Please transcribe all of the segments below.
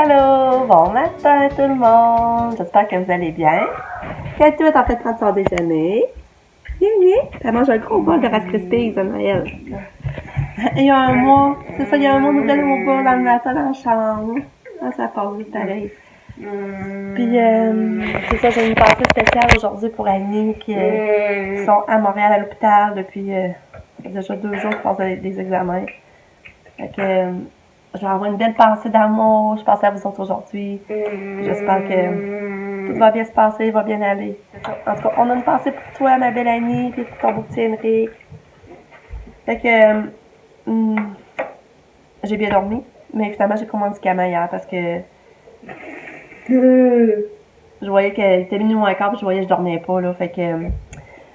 Allô, bon matin tout le monde. J'espère que vous allez bien. Katou est en train de prendre son déjeuner. Viens. Elle mange un gros bol de Rice Krispies à Noël. Il y a un mois, c'est ça, il y a un mois, nous donnons au bol dans le matin dans la chambre. Ah, ça passe vite pareil. Puis, c'est ça, j'ai une pensée spéciale aujourd'hui pour Annie qui sont à Montréal à l'hôpital depuis déjà 2 jours pour faire des examens. Fait que je leur envoie une belle pensée d'amour. Je pense à vous autres aujourd'hui. J'espère que tout va bien se passer, va bien aller. En tout cas, on a une pensée pour toi, ma belle Annie, puis pour ton beau petit Henrik. Fait que j'ai bien dormi, mais finalement j'ai pris mon médicament hier parce que je voyais qu'il était minuit moins quart, puis je voyais que je dormais pas, là. Fait que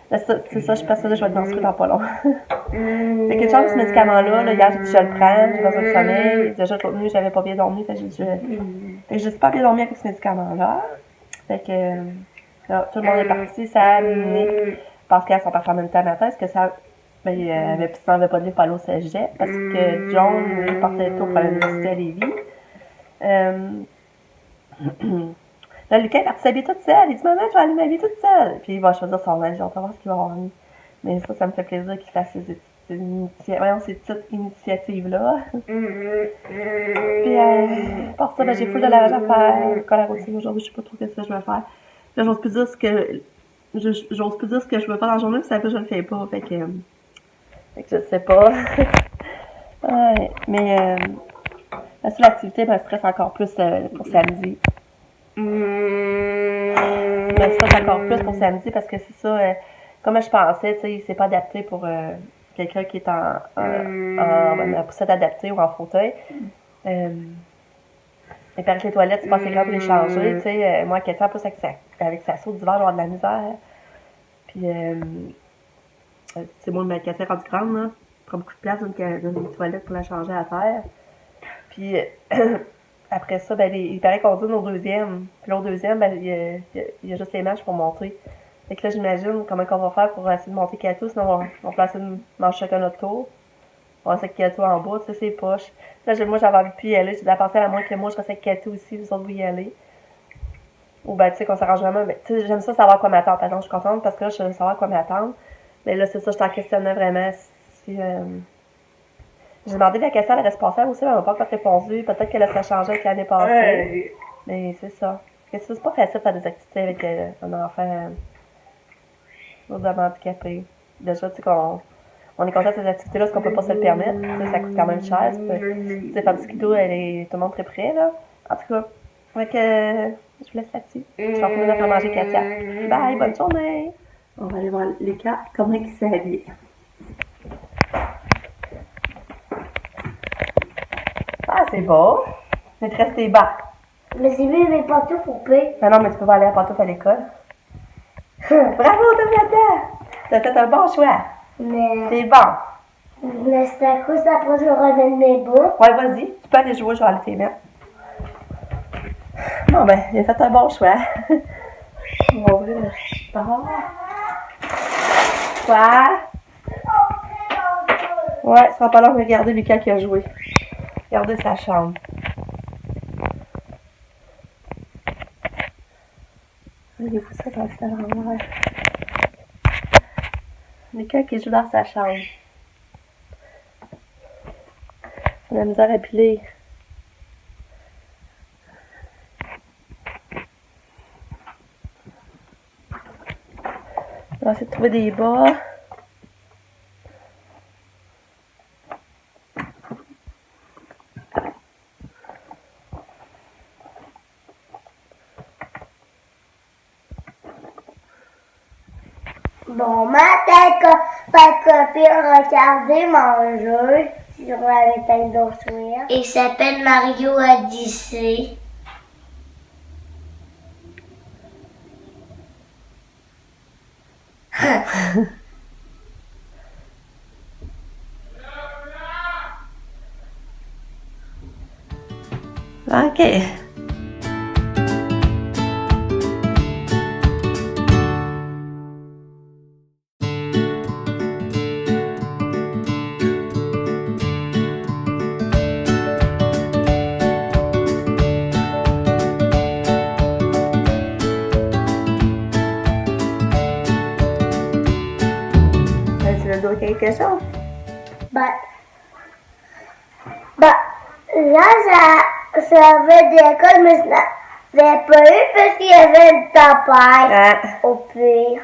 c'est ça, je suis persuadée que je vais être dans dans pas long. Fait que chance, ce médicament-là, là, hier j'ai dit je le prends, j'ai besoin de sommeil. Déjà l'autre nuit, j'avais pas bien dormi, fait que j'ai super bien dormi avec ce médicament-là. Fait que là, tout le monde est parti, ça Nick, parce qu'elles sont parties en même temps matin, parce que ça il avait pas de livre pour aller au cégep, parce que John, lui, portait tout pour l'université à Lévis. Là, Lucas est parti s'habiller toute seule. Il dit, maman, je vais aller m'habiller toute seule. Puis il va choisir son âge. J'ai hâte de voir ce qu'il va avoir mis. Mais ça me fait plaisir qu'il fasse ces petites initiatives-là. Puis, pour ça, j'ai full de lavage à faire. Quand la routine aujourd'hui, je sais pas trop ce que je vais faire. Là, j'ose plus dire ce que je veux faire dans la journée, puis ça fait que je le fais pas. Fait que je sais pas. Ouais, mais la seule activité me stresse encore plus pour samedi. Me stresse encore plus pour samedi parce que c'est ça, comme je pensais, tu sais, c'est pas adapté pour quelqu'un qui est en poussette adaptée ou en fauteuil. Et puis avec les toilettes, c'est pas assez grave pour les changer, tu sais. Moi, Katia, en plus avec sa saute d'hiver, j'ai de la misère. Puis, c'est moi, ma Katia rendu grande, là. Prend beaucoup de place dans les toilettes pour la changer à terre. Puis, après ça, ben, il paraît qu'on dit au deuxième. Puis l'autre deuxième, ben, il y a juste les marches pour monter. Fait que là, j'imagine comment on va faire pour essayer de monter Katou, sinon on va essayer de manger chacun notre tour. On va essayer avec Katou en bas, tu sais, c'est poche. Là, moi, j'avais envie de plus y aller. J'ai dit à penser à la moins que moi, je reste avec Katou aussi, vous autres, vous y aller. Ou ben, tu sais, qu'on s'arrange vraiment. Mais tu sais, j'aime ça savoir quoi m'attendre. Par exemple, je suis contente parce que là, je veux savoir quoi m'attendre. Mais là, c'est ça, je t'en questionnais vraiment si. J'ai demandé la question à la responsable aussi, elle m'a pas encore répondu. Peut-être qu'elle a changé avec l'année passée. Mais c'est ça. C'est pas facile de faire des activités avec un enfant lourdement handicapé. Déjà, tu sais, on est content de ces activités-là parce qu'on peut pas se le permettre. T'sais, ça coûte quand même cher. Tu sais, faire du skido, tout le monde très près, là. En tout cas, fait que je vous laisse là-dessus. Je vais en finir de faire manger Katia. Bye, bonne journée! On va aller voir Lucas, comment il s'est habillé. Ah, c'est beau. Mais tu restes tes bas. Mais c'est mieux mes pantoufles poupées. Mais non, mais tu peux pas aller à pantoufles à l'école. Bravo, t'as fait un bon choix. Mais C'est bon. mais c'est à cause après je remets mes bouts. Ouais, vas-y. Tu peux aller jouer, je vais aller t'y mettre. Bon, ben, il a fait un bon choix. On va ouvrir le sport. Quoi? Ouais, ça sera pas long de regarder Lucas qui a joué. Regardez sa chambre. Voyez-vous ça dans le salon? Lucas qui joue dans sa chambre. On a la misère à piler. On va essayer de trouver des bas. Bon matin, ma copine regardez mon jeu sur la Nintendo Switch. Il s'appelle Mario Odyssey. OK. Tu veux dire quelque chose? Là, ça avait de l'école, mais ça n'avait pas eu parce qu'il y avait une tempête. Ah. Au pire.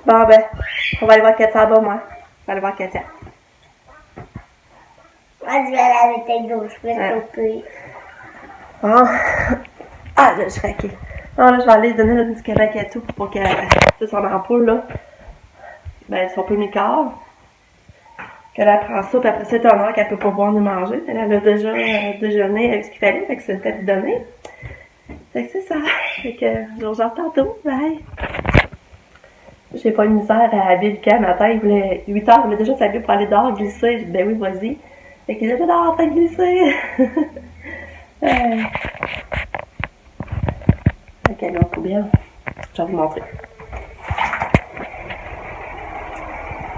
Bon, ben, on va aller voir Katia là-bas, moi. On va aller voir Katia. Moi, je vais aller avec tes douches, au pire. Bon. Ah, là, je suis craquée. Non, là, je vais aller donner le médicament à tout pour que son ampoule, là. Ben, son premier quart. Qu'elle prend ça, puis après, c'est un heure qu'elle peut pas boire ni manger. Elle a déjà déjeuné avec ce qu'il fallait, fait que c'était du donner. Fait que c'est ça. Fait que je vous rejoins tantôt. Bye! J'ai pas une misère à habiller le camp matin. Il voulait 8 heures, il voulait déjà s'habiller pour aller dehors glisser. J'ai dit, ben oui, vas-y. Fait qu'il est déjà dehors en train de glisser. Ok, là, on peut bien. Je vais vous montrer.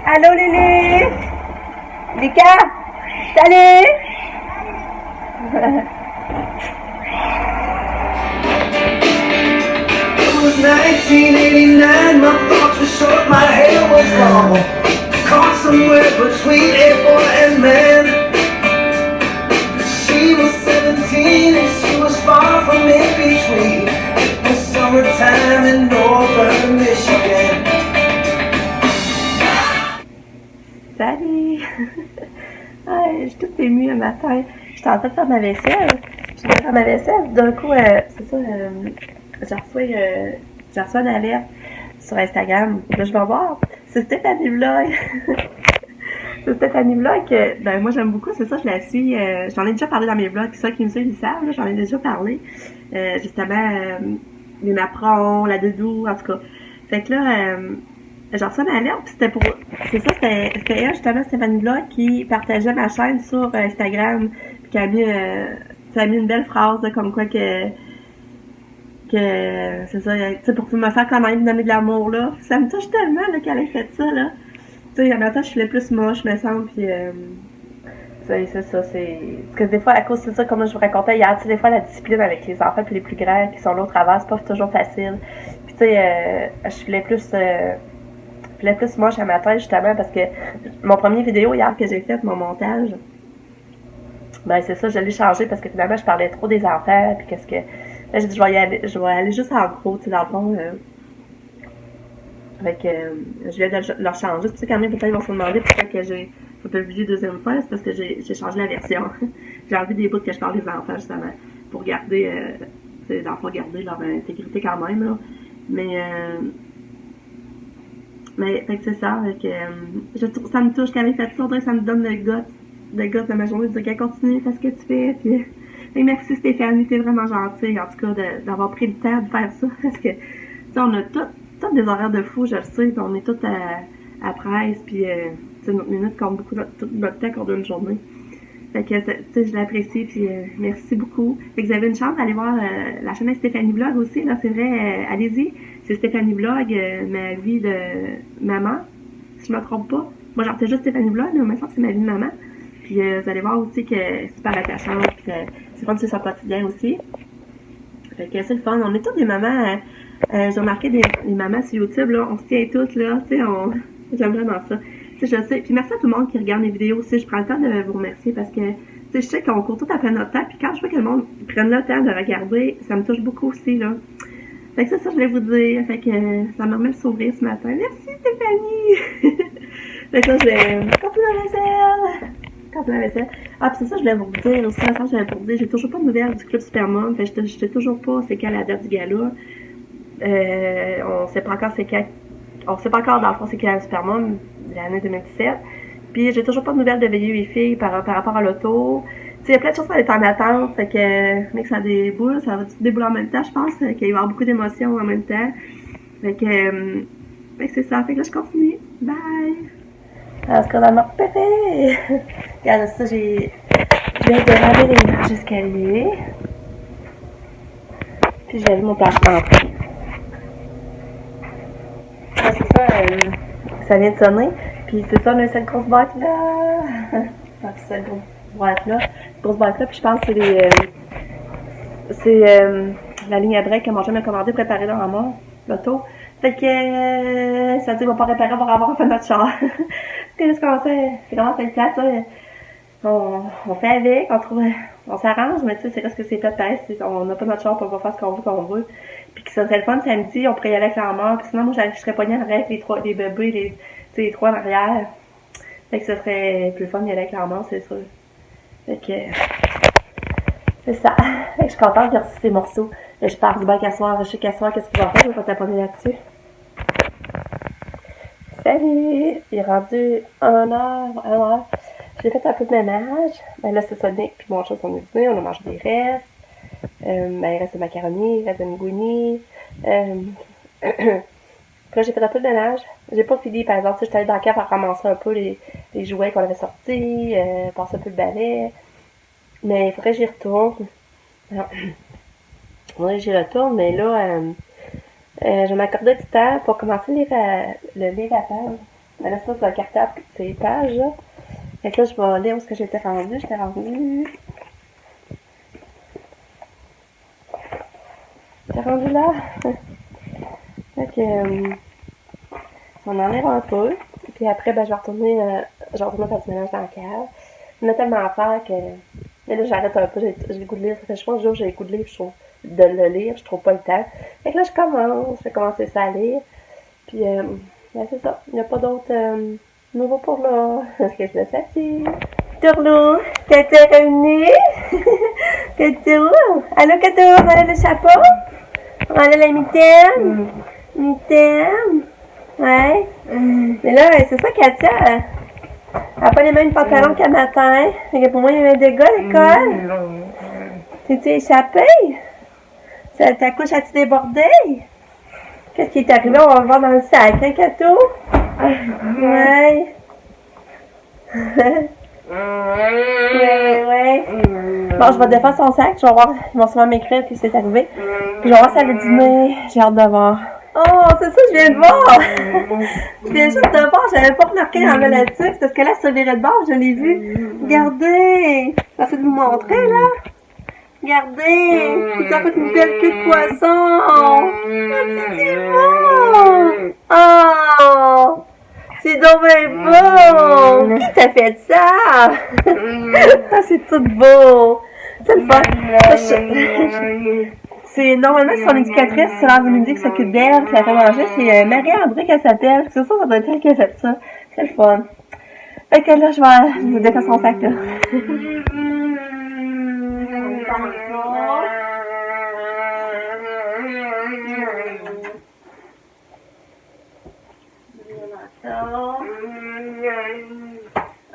Allô, Lily! Lika! Salut! It was 1989, my thoughts were short, my hair was long. Caught somewhere between a boy and man. She was 17 and she was far from in between. It was summertime in northern Michigan. Salut! Je suis toute émue un matin. J'étais en train de faire ma vaisselle. Je vais faire ma vaisselle. D'un coup, c'est ça, j'ai reçu une alerte sur Instagram. Là, je vais voir. C'est Stéphanie Vlog. C'est Stéphanie Vlog que, ben, moi, j'aime beaucoup. C'est ça, je la suis. J'en ai déjà parlé dans mes vlogs. Ceux qui me suivent, ils savent. Là, j'en ai déjà parlé. Justement, les napperons, la doudou, en tout cas. Fait que là, j'ai reçu une alerte, puis c'était pour... C'est ça, c'était elle, justement, Stéphanie Vlog, qui partageait ma chaîne sur Instagram, puis qui a mis une belle phrase, là, comme quoi que c'est ça, tu sais, pour me faire connaître, me donner de l'amour, là. Ça me touche tellement, là, qu'elle ait fait ça, là. Tu sais, en même temps, je suis la plus moche, me semble, puis c'est ça, c'est... Parce que des fois, à cause de ça, comme je vous racontais hier, tu sais, des fois, la discipline avec les enfants, puis les plus grands, qui sont là au travers, c'est pas toujours facile. Puis, tu sais, je suis la plus moche à matin, justement, parce que mon premier vidéo hier que j'ai fait, mon montage, ben c'est ça, je l'ai changé parce que finalement, je parlais trop des enfants, puis qu'est-ce que... Là, j'ai dit, je vais aller juste en gros, tu sais, dans le fond. Je viens de leur changer. Tu sais, quand même, peut-être ils vont se demander pourquoi que j'ai publié deuxième fois, c'est parce que j'ai changé la version. J'ai enlevé des bouts que je parle des enfants, justement, pour garder, tu sais, dans le fond, garder leur intégrité quand même, là. Mais fait que c'est ça, ça me touche qu'elle ait fait ça, on dirait que ça me donne le goût de ma journée, de dire qu'elle continue, fais ce que tu fais, puis merci Stéphanie, t'es vraiment gentille, en tout cas, d'avoir pris le temps de faire ça, parce que, tu sais, on a toutes des horaires de fou, je le sais, puis on est toutes à presse, puis, tu sais, notre minute compte beaucoup, tout notre temps qu'on donne une journée. Fait que, tu sais, je l'apprécie, puis merci beaucoup. Fait que vous avez une chance d'aller voir la chaîne Stéphanie Vlog aussi, là, c'est vrai, allez-y. C'est Stéphanie Vlog, ma vie de maman, si je me trompe pas. Moi, j'en sais juste Stéphanie Vlog, mais maintenant, c'est ma vie de maman. Puis vous allez voir aussi que c'est super attachante, puis c'est fun, c'est son quotidien aussi. Fait que c'est le fun. On est toutes des mamans, j'ai remarqué des mamans sur YouTube, là, on se tient toutes, là, tu sais, j'aime vraiment ça. Tu sais, je sais. Puis merci à tout le monde qui regarde mes vidéos aussi. Je prends le temps de vous remercier parce que, tu sais, je sais qu'on court tout après notre temps. Puis quand je vois que le monde prenne le temps de regarder, ça me touche beaucoup aussi, là. Fait que ça, je voulais vous dire. Fait que ça me remet le sourire ce matin. Merci, Stéphanie! Fait que là, je vais continuer la vaisselle. Ah, puis c'est ça, je voulais vous dire aussi. Je voulais vous dire, j'ai toujours pas de nouvelles du Club Supermom. Fait que je sais toujours pas c'est quand la date du gala. On sait pas encore c'est quand. On sait pas encore dans le fond c'est quand la Supermom de l'année 2017. Puis j'ai toujours pas de nouvelles de VU par rapport à l'auto. Tu sais, il y a plein de choses qui sont en attente. Fait que, mec, ça déboule. Ça va tout débouler en même temps, je pense. Qu'il va y avoir beaucoup d'émotions en même temps. Fait que c'est ça. Fait que là, je continue. Bye! Parce qu'on a mort pépé! Regarde ça, je viens de laver les marches d'escalier. Puis j'ai vu mon plancher d'entrée. Ah, c'est ça, ça vient de sonner. Puis c'est ça, on a cette grosse boîte là. Ah, puis cette grosse boîte là. Puis je pense que c'est la ligne à break que mon chum m'a commandé préparée dans la mort, l'auto. Fait que ça dit, on va pas réparer, on va avoir fait notre char. Parce que là, c'est commence à être plate, ça. On fait avec, on s'arrange, mais tu sais, c'est parce que c'est plate pareil, on n'a pas notre char, on va faire ce qu'on veut. Puis que ça serait le fun samedi, on pourrait y aller avec la mort, puis sinon, moi, je serais pognée en arrière avec les bébés, les trois en arrière. Fait que ça serait plus fun d'y aller avec la mort, c'est sûr. Fait que, c'est ça. Fait que je suis contente de reçu ces morceaux. Là, je pars du bac à soir, je sais qu'à soir, qu'est-ce qu'il va faire, je vais pas taponner là-dessus. Salut! Il est rendu 1h. J'ai fait un peu de ménage. Ben là, c'est Sonic puis mon chat sont venus. On a mangé des restes. Ben, il reste de macaroni, il reste de linguini. Puis là, j'ai fait un peu de ménage. J'ai pas fini, par exemple. J'étais allée dans la cave à ramasser un peu les jouets qu'on avait sortis, passer un peu le balai. Mais il faudrait que j'y retourne. Non. Il faudrait que j'y retourne, mais là, je m'accordais du temps pour commencer le livre à page. Ben là, ça, c'est un cartable, c'est les pages, là. Fait que là, je vais lire où est-ce que j'étais rendue. J'étais rendue là. Fait que, on en lire un peu. Puis après, ben, je vais retourner faire du ménage dans la cave. Il y en a tellement à faire que... Mais là, j'arrête un peu. J'ai le goût de lire. Ça fait, je pense, que j'ai le goût de lire, je trouve, de le lire. Je trouve pas le temps. Fait que là, je vais commencer ça à lire. Puis, ben, c'est ça. Il n'y a pas d'autres nouveaux pour là. Parce que je me fatigue. Tourlou, t'es revenu? Catou? Allô, Catou? On enlève le chapeau? On enlève la mitaine? Mitaine? Ouais. Mais là, c'est ça, Katia. Elle n'a pas les mêmes pantalons qu'à matin. Fait que pour moi, il y a eu un dégât à l'école. T'es-tu échappé? Ta couche a-tu débordé? Qu'est-ce qui est arrivé? On va le voir dans le sac, hein, Katou? Ouais. Ouais. Bon, je vais défaire son sac. Je vais voir. Ils vont sûrement m'écrire que c'est arrivé. Puis je vais voir si elle a dîné. J'ai hâte de voir. Oh, c'est ça, je viens de voir! Je viens juste de voir, j'avais pas remarqué dans le là-dessus, parce que là, sur les de bord, je l'ai vu. Regardez! Merci de nous montrer, là. Regardez! Ça fait une belle queue de poisson! Oh, c'est beau! Oh! C'est donc bien beau! Qui t'a fait ça? Ah, c'est tout beau! C'est le fun! Normalement, c'est son éducatrice, c'est dans une qui s'occupe d'elle, qui la fait manger, c'est Marie-André qu'elle s'appelle. C'est ça doit être elle qui a fait ça. C'est le fun. Fait que là, je vais défaire son sac, là.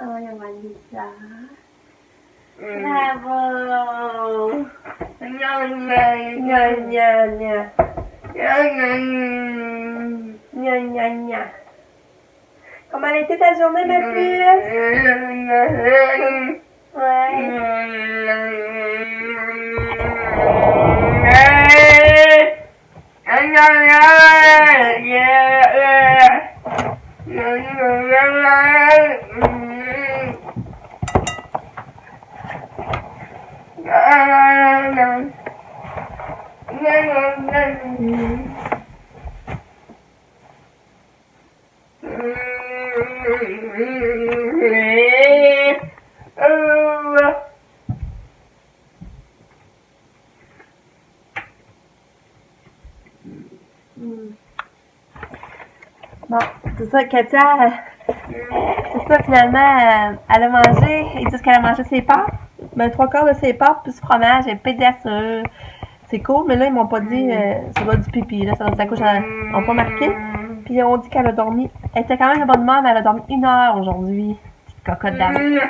Oh, il y a Malisa. Bravo! Gna gna gna. Gna gna gna. Comment a été ta journée, ma puce? Bon, c'est ça, Katia, c'est ça, finalement, elle a mangé, ils disent qu'elle a mangé ses pâtes, mais 3/4 de ses pâtes, plus fromage et pédiassure. C'est cool, mais là, ils m'ont pas dit, ça doit être du pipi, là, ça doit être sa couche, ils n'ont pas marqué. Puis on dit qu'elle a dormi, elle était quand même de bonne humeur, mais elle a dormi 1 heure aujourd'hui. Petite cocotte d'âme.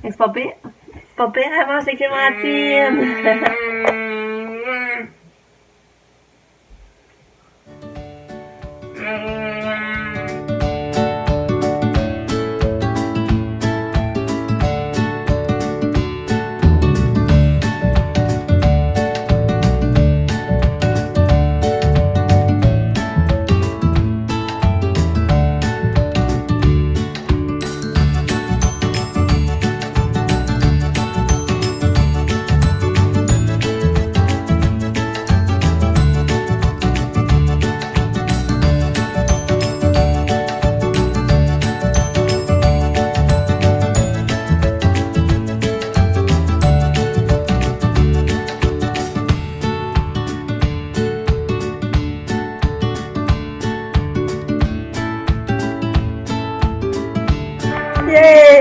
C'est pas pire. C'est pas pire, elle mange les clémentines.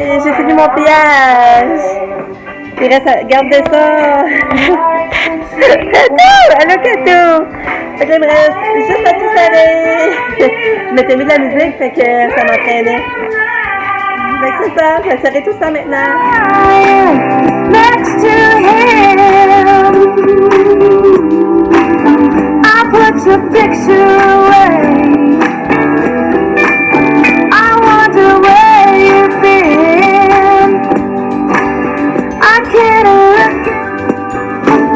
j'ai fini mon pliage. Il reste à... Gardez ça. Cadeau! Allô, cadeau! Fait que là, il me reste juste à tout serrer. Je m'étais mis de la musique, fait que ça m'entraînait. Fait que c'est ça, je vais serrer tout ça maintenant. Next to him, I put your picture away. I wonder where you've been. I can't look.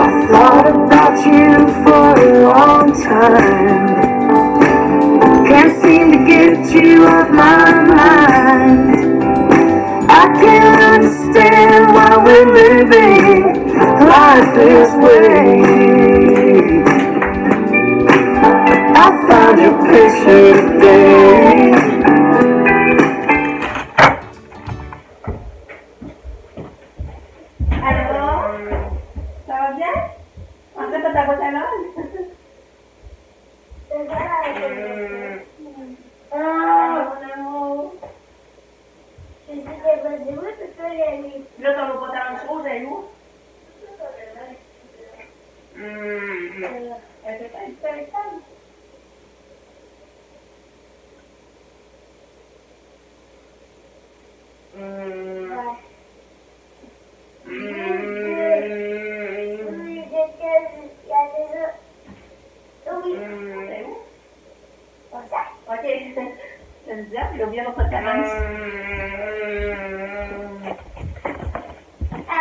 I thought about you for a long time. Can't seem to get you off my mind. I can't understand why we're living life this way. I found your picture today. Alors, ça va bien? On fait pas ta boîte à lunch? Là, ton boîte à lunch rouge, elle est où? Elle fait pas une seule femme. Ok. Je le disais, il a oublié notre boîte à lunch.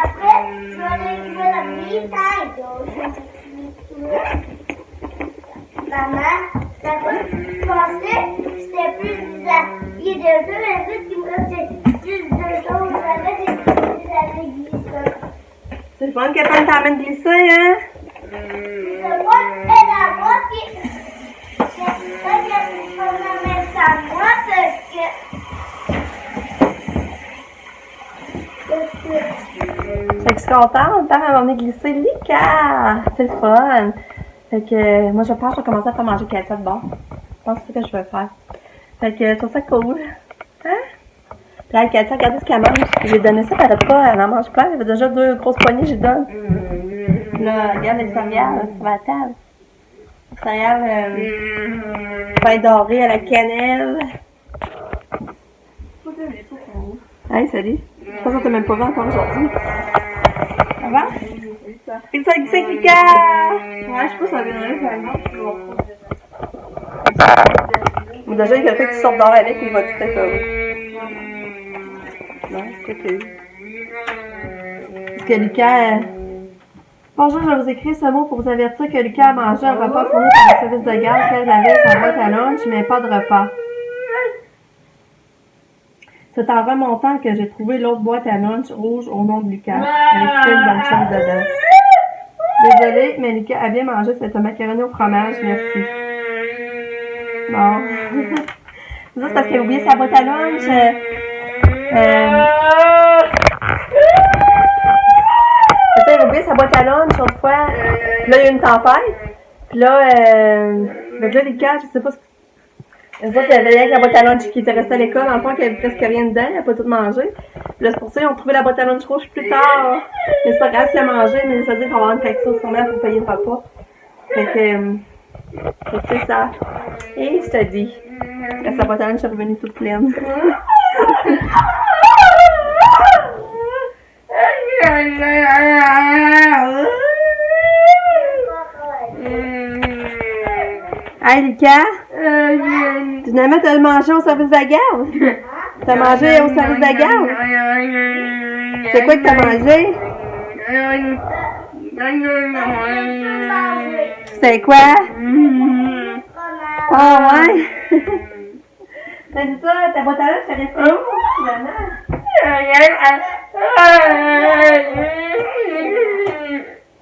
Après, je vais aller jouer la bataille. Maman, ça fait penser que c'était plus il y a deux choses, mais plus qu'il me restait juste deux choses. J'avais des glissés. C'est le fun que Pam t'amène glisser, hein? C'est moi, elle a moi qui. C'est pas qu'on amène ça à moi parce que. Fait que je suis contente, Pam m'a emmené glisser Lika! C'est le fun! Fait que moi je pense que je vais commencer à faire manger Katia de bord. Je pense que c'est ce que je vais faire. Fait que je trouve ça cool. Hein? Puis là, Katia, regardez ce qu'elle mange. J'ai donné ça, elle en mange plein. Elle avait déjà 2 grosses poignées, j'ai donné. Là, regarde les céréales sur la table. Les céréales pain doré à la cannelle. Hey, salut. Je pense que t'as même pas vu encore aujourd'hui. Ça va? Il s'est glissé, Lika! Ouais, je sais pas si ça viendrait finalement. Ou déjà, il a fait que tu sortes dehors avec, il va tout être heureux. Non, c'est quoi que... Parce que Lucas... Bonjour, je vais vous écrire ce mot pour vous avertir que Lucas a mangé un repas fourni par le service de garde qu'elle avait sa boîte à lunch, mais pas de repas. C'est en remontant que j'ai trouvé l'autre boîte à lunch rouge au nom de Lucas, avec fil dans le chien dedans. Désolée, mais Lucas a bien mangé cette macaroni au fromage, merci. Bon. Ça, c'est parce qu'elle a oublié sa boîte à lunch. C'est ça, elle a oublié sa boîte à lunch une fois. Puis là, il y a eu une tempête. Puis là, Lucas, je sais pas ce que... Les autres, il y avait rien que la boîte à lunch qui était restée à l'école. En fait, qu'il n'y avait presque rien dedans. Il n'a pas tout mangé. Puis là, c'est pour ça qu'ils ont trouvé la boîte à lunch rouge plus tard. Mais c'est pas grave s'il a mangé, mais ça veut dire qu'on va avoir une facture sûrement pour payer le repas. Fait que c'est ça. Et je te dis, sa boîte à lunch est revenue toute pleine. Hey, Lucas! Finalement, t'as mangé au service de la garde? T'as mangé au service de la garde? C'est quoi que t'as mangé? C'est quoi? Ah ouais? Mais c'est ça, ta boîte à lunch, t'as resté où, finalement?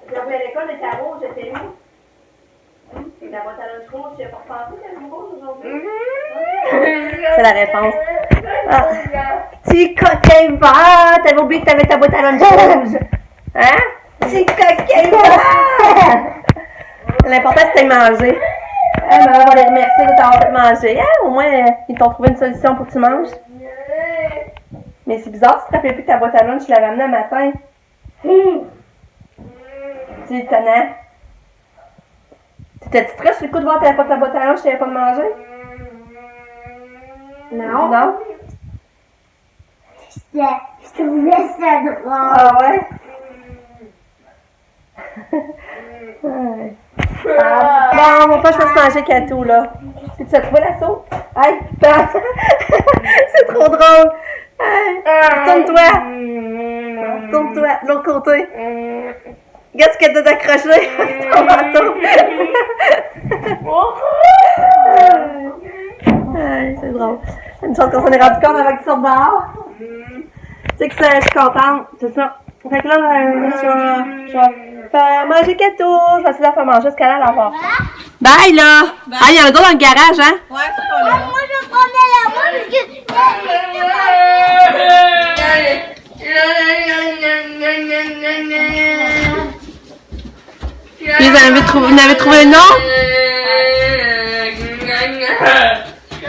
J'ai appelé à l'école, elle était rouge, j'étais où? La boîte à lunch rouge, tu n'as pas pensé qu'elle est rouge aujourd'hui? C'est la réponse. Ah. Petit coquin vert! T'avais oublié que t'avais ta boîte à lunch rouge! Hein? Petit coquin vert! L'important, c'était de manger. Ah, ben, on va les remercier de t'avoir fait manger. Hein? Au moins, ils t'ont trouvé une solution pour que tu manges. Mais c'est bizarre, tu te rappelles plus que ta boîte à lunch, tu l'avais amenée un matin. C'est étonnant. T'étais-tu stressé sur le coup de voir que t'avais pas ta boîte à lunch, tu n'avais pas de manger? Non. Non? Je trouvais ça drôle. Ah ouais? Ouais. Bon, on va pas juste manger Kato, là. Tu as trouvé la sauce? Hey, c'est trop drôle. Hey, tourne-toi. Tourne-toi, de l'autre côté. Regarde ce qu'elle t'a accroché. Ton manteau. Hey, c'est drôle. Une chose qu'on s'en est rendu compte avec tu sortes dehors. Tu sais que ça, je suis contente. C'est ça. Fait que là, je vais faire manger Kato. Je vais essayer de la faire manger jusqu'à là, la voir. Bye, là! Ah, il y en a d'autres dans le garage, hein? Ouais, c'est pas là. Moi, je prenais la main parce que... Puis vous avez trouvé le nom?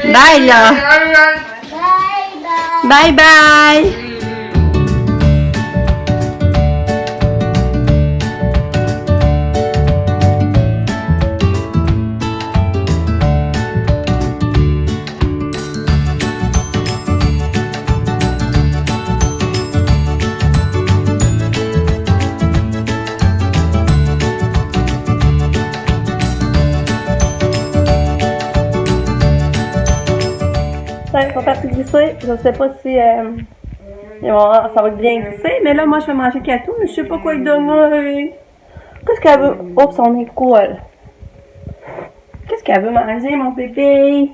Bye, là! Bye bye. Bye, bye! Ils sont partis glisser. Je sais pas si ça va bien glisser, mais là, moi, je vais manger Kato, mais je sais pas quoi lui donner. Qu'est-ce qu'elle veut? Oups, on est cool. Qu'est-ce qu'elle veut manger, mon bébé?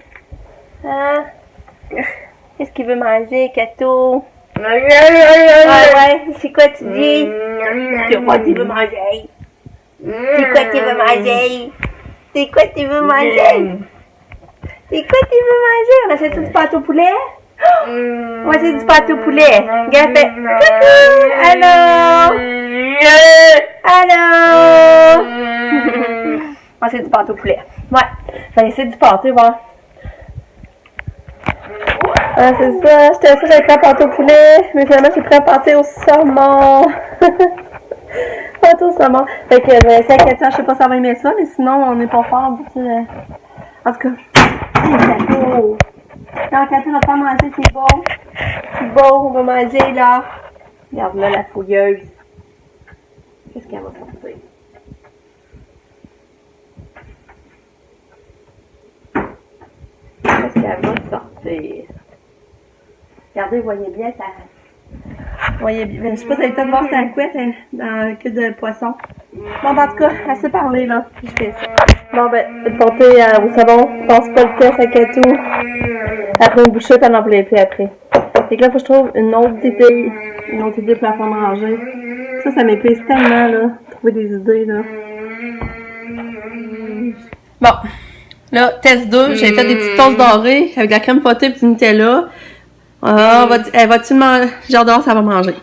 Hein? Qu'est-ce qu'il veut manger, Kato? Ouais, c'est quoi tu dis? C'est quoi tu veux manger? C'est quoi tu veux manger? C'est quoi tu veux manger? C'est quoi tu veux manger? On achète du pâté au poulet? On va essayer du pâté au poulet. Regarde, fait coucou! Allô? Allô? On va essayer du pâté au poulet. Ouais, je vais essayer du pâté, voir. Ah, c'est ça, j'étais sûre que j'avais pris un pâté au poulet, mais finalement j'ai pris un pâté au saumon. Pâté au saumon. Fait que je vais essayer avec Katia, je sais pas si elle va aimer ça, mais sinon on n'est pas fort. En tout cas. Kato. Non, Kato va pas manger, c'est beau. C'est beau, on va manger là. Regarde là la fouilleuse. Qu'est-ce qu'elle va sortir? Qu'est-ce qu'elle va sortir? Regardez, voyez bien ça. Voyez bien. Je sais pas si vous avez peut-être voir sa couette hein, dans le cul de poisson. Bon, ben, en tout cas, assez parlé là. Je fais ça. Bon, ben, de porter au savon, passe pas le test à Kato. Après une bouchée, puis elle n'en voulait plus après. Fait que là, faut que je trouve une autre idée pour la faire manger. Ça m'épuise tellement, là, trouver des idées, là. Bon, là, test 2, j'ai fait des petites toasts dorées avec de la crème fouettée et du Nutella. Ah, elle va-tu manger? J'adore, ça va manger.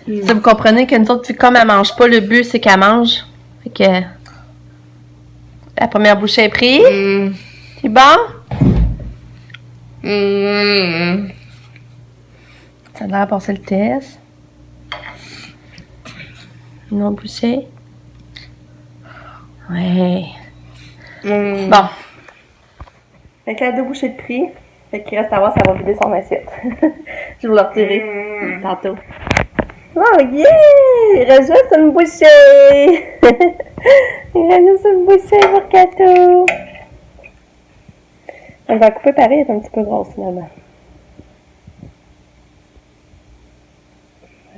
Si vous comprenez qu'une autre, comme elle mange pas, le but c'est qu'elle mange. Fait que la première bouchée est prise. C'est bon? Ça a l'air à passer le test. Une autre bouchée. Ouais. Bon. Fait que la 2 bouchées de prix. Fait qu'il reste à voir si elle va vider son assiette. Je vais le retirer tantôt. Oh yeah! Il reste juste une bouchée! Il reste juste une bouchée pour Kato! On va couper pareil, elle est un petit peu grosse finalement.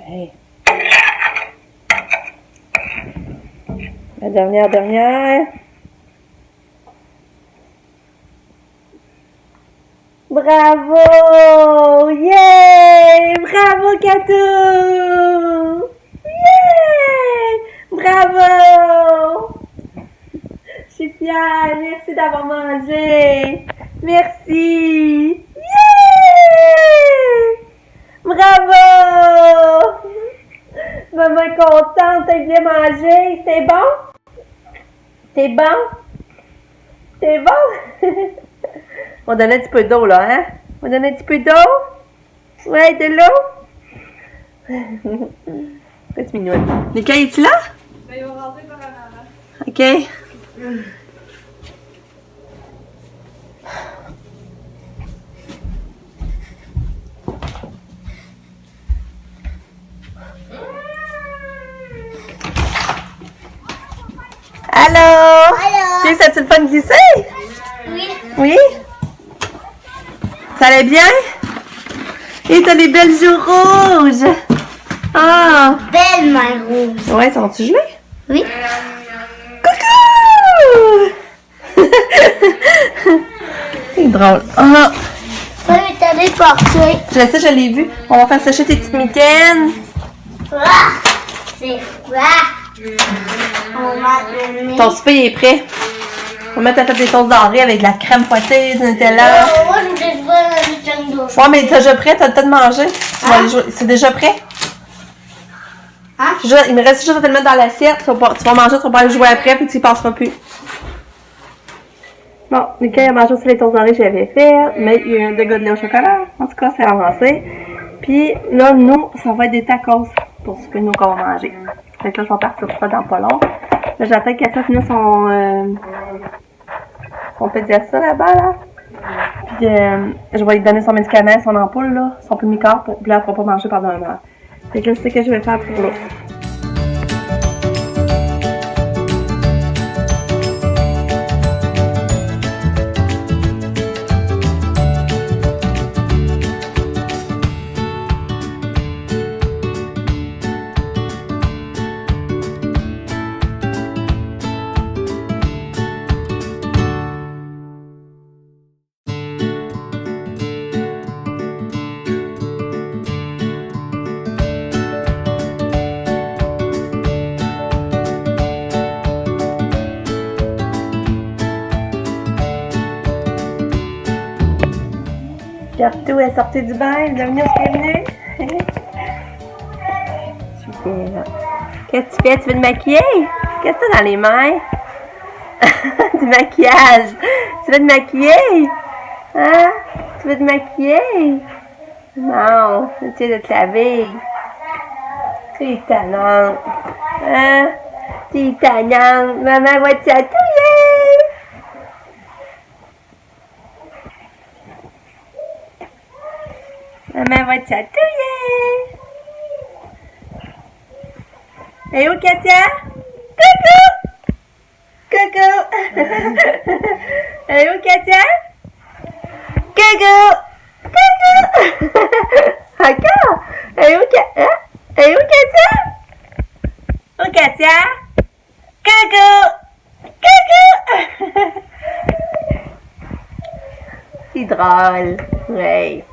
Ouais. La dernière. Bravo! Yeah! Bravo, Kato! Yeah! Bravo! Je suis fière. Merci d'avoir mangé. Merci. Yeah! Bravo! Maman est contente, t'as bien mangé. C'est bon? C'est bon? C'est bon? On va donner un petit peu d'eau, là, hein? On donne un petit peu d'eau? Ouais, de l'eau? C'est mignon. Nika, es-tu là? Ben, il va rentrer par en avant. OK. Allô? Allô? Puis, ça tu le fun de glisser? Oui. Oui? Ça allait bien? Et t'as des belles joues rouges! Ah! Belle main rouge. Ouais, sont-tu gelées? Oui. Coucou! C'est drôle. Ah! Ça lui t'a déporté. Je sais, je l'ai vu. On va faire sécher tes petites mitaines. Ah, c'est froid. On va donner. Ton souper il est prêt. On va mettre à faire des sauces dorées avec de la crème fouettée, du Nutella. Oh, moi, je voulais jouer à la Nintendo. Ouais, mais c'est déjà prêt, t'as le temps de manger. Tu vas aller jouer. C'est déjà prêt? Hein? Il me reste juste à te le mettre dans l'assiette. Tu vas manger, tu vas pas aller jouer après, puis tu y passeras plus. Bon, Nickel a mangé aussi les toasts dorés que j'avais fait, mais il y a eu un dégât de lait au chocolat. En tout cas, c'est avancé. Puis là, nous, ça va être des tacos pour ce que nous qu'on va manger. Fait que là, je vais partir sur ça dans pas long. Là, j'attends que Katia finisse son pédiatre là-bas, là. Puis je vais lui donner son médicament, son ampoule, là, son Pulmicor, puis là, elle pourra pas manger pendant 1 heure. Fait que là, c'est ce que je vais faire pour l'autre. Cartou est sorti du bain, bienvenue au bienvenue. Super. Qu'est-ce que tu fais? Tu veux te maquiller? Qu'est-ce que tu as dans les mains? Du maquillage. Tu veux te maquiller? Hein? Tu veux te maquiller? Non, tu es de te laver. Tu es tannante. Hein? Tu es tannante. Maman va te chatouiller. Maman va te chatouiller. Et où Katia? Coucou! Coucou! Et où Katia? Coucou! Coucou! Encore? Et où Katia? Et où Katia? Où Katia? Coucou! Coucou! C'est drôle. Ouais.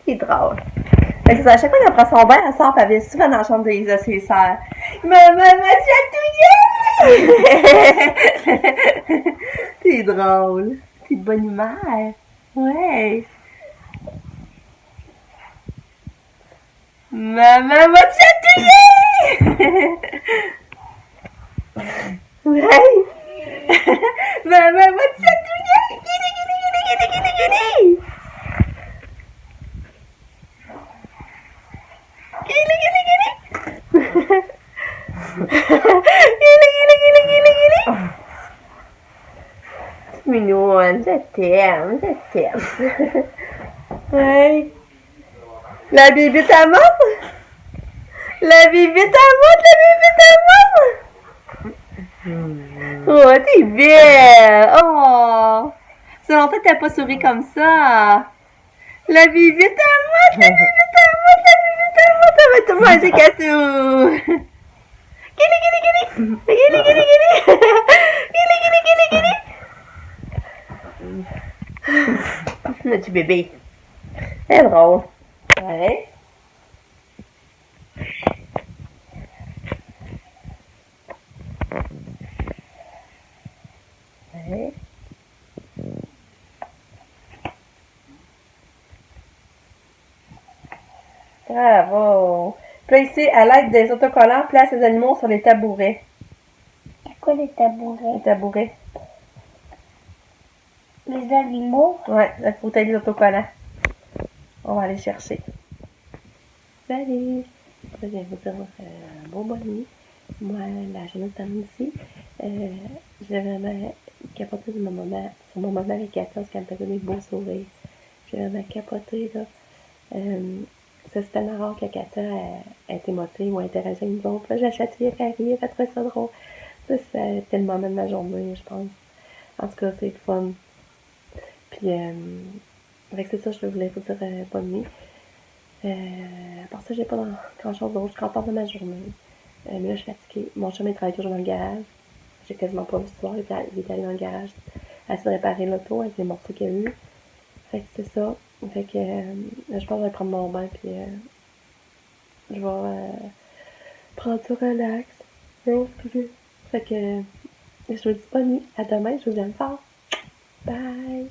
C'est drôle. Mais c'est ça, à chaque fois qu'elle prend son bain, elle sort, puis elle vient souvent dans la chambre de ses sœurs. Maman m'a chatouillé! C'est drôle. C'est de bonne humeur. Ouais. Maman m'a chatouillé! Ouais. Maman m'a chatouillé! Guili, guili, guili, guili, guili, guili! Gili, gili, gili. Gili, gili, gili, gili, gili. Mignonne, je t'aime, je t'aime. Ouais. La bibite à monte. La bibite à monte, la bibite à monte. Oh, t'es belle. Oh. Ça fait longtemps que t'as pas souri comme ça. La bibite à monte, la bibite à monte, la bibite à monte. Ça va te manger, Katou. Gili, gili, gili. Gili, gili, gili. Gili, gili, gili, gili. Le petit bébé. C'est drôle. Ouais. Ouais. Bravo. Puis là, ici, à l'aide des autocollants, place les animaux sur les tabourets. C'est quoi les tabourets? Les tabourets. Les animaux? Ouais, la fauteuil des autocollants. On va aller chercher. Salut! Je viens vous dire bonne nuit. Moi, la jeunesse ici, j'ai vraiment capoté sur mon moment avec Katia parce qu'elle me faisait des beaux sourires. J'ai vraiment capoté, là. C'est tellement rare que Katia est émotive ou interagit avec nous autres. Là, j'ai chatouillé Carrie, elle trouvait ça drôle. Ça, c'était le moment de ma journée, je pense. En tout cas, c'est le fun. Puis, avec c'est ça, je voulais vous dire bonne nuit. À part ça, j'ai pas grand-chose d'autre. Je suis contente de ma journée. Mais là, je suis fatiguée. Mon chum, il travaille toujours dans le garage. J'ai quasiment pas vu ce soir. Il est allé dans le garage à essayer de réparer l'auto avec les morceaux qu'il y a eu. Fait que c'est ça. Fait que je pense que je vais prendre mon bain, puis je vais prendre ça relax. Fait que je vous dis bonne nuit. À demain, je vous aime fort. Bye!